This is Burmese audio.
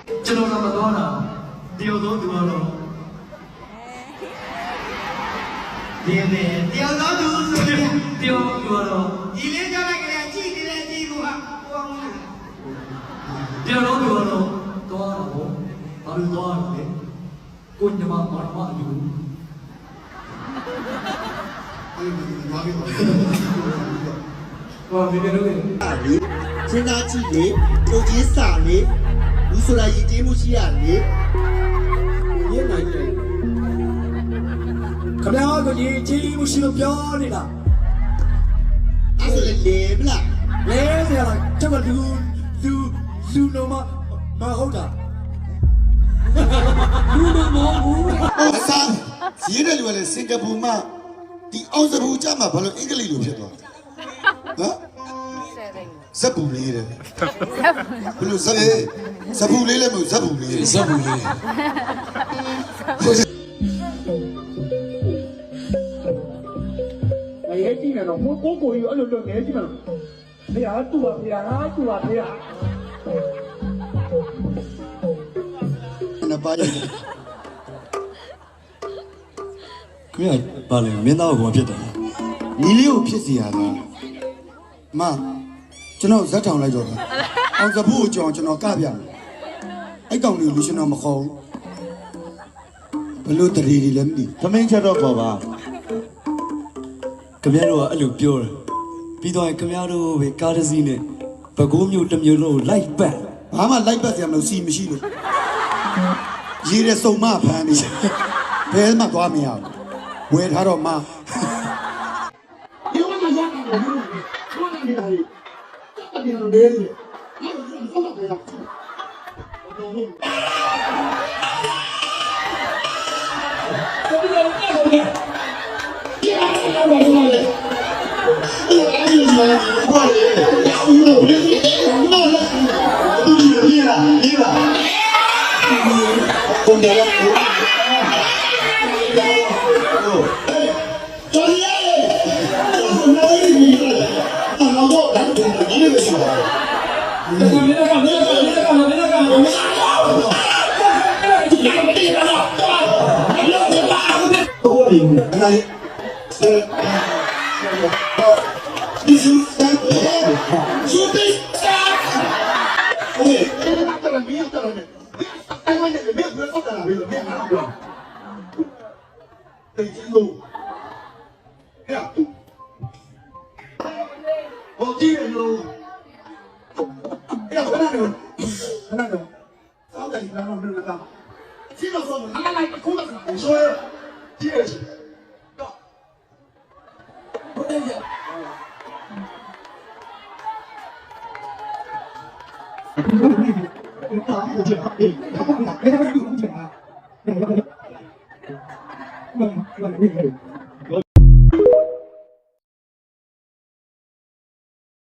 ကျွန်တော်ကမသွားတာတယောက်တော့သူကတော့ဒီနေ့တယောက်တော့သူဆိုရင်တယောက်သူကတော့ဒီလေးကြတဲ့ကလေးကြည့်နေတဲ့ကြည့်ကိုဟာဟိုအောင်တယောက်တော့သူကတော့သွားတော့ဘာလို့သွားလဲကိုညမမာမအယူဘာဖြစ်လဲလို့စဉ်းစားကြည့်လေကိုကြီးစာလေလူဆိုတာရည်တည်မှုရှိရလေရည်နိုင်တယ်ခင်ဗျားတို့ရည်တည်မှုရှိလို့ပြောနေတာအဲ့ဒါလေမလားလဲဆရာကျွန်တော်လူတော့မဟုတ်တာလူတော့မဟုတ်ဘူးအစားရည်တယ်လူကလည်းစင်ကာပူမှာဒီအောင်စဘူးကြမှာဘာလို့အင်္ဂလိပ်လိုဖြစ်သွားနော်ဇက်ပူလေးတဲ့ဘလို့ဇက်ပူလေးလည်းမဟုတ်ဇက်ပူလေးရဲကြည့်နေတော့ကိုကြီးအဲ့လိုငဲကြည့်မှာဖေဟာတူပါဖေဟာတူပါဖေဟာနပါရဲ့ခင်ဗျာဘာလဲမင်းသားကိုဘာဖြစ်တယ်ညီလေးကိုဖြစ်စီရတာမကျွန်တော်ဇက်ထောင်လိုက်တော့တာအောင်စဘူးကိုကြောင်ကျွန်တော်ကပြတယ်အဲ့ကောင်လေးလူရှင်တော်မခေါ်ဘူးဘလို့တရီတွေလည်းမသိသမင်းချက်တော့ခေါ်ပါခင်ဗျားတို့ကအဲ့လိုပြောတယ်ပြီးတော့ခင်ဗျားတို့ပဲကားတစ်စီးနဲ့ဘကိုးမျိုးတစ်မျိုးလုံးလိုက်ပတ်ဘာမှလိုက်ပတ်စရာမလိုစီမရှိလို့ရေးတဲ့စုံမဖမ်းနေဘယ်မှသွားမရဘူးဝယ်ထားတော့မဒီလိုမှရတာဘူးဘယ်လိုလဲHãy subscribe cho kênh Ghiền Mì Gõ để không bỏ lỡ những video hấp dẫn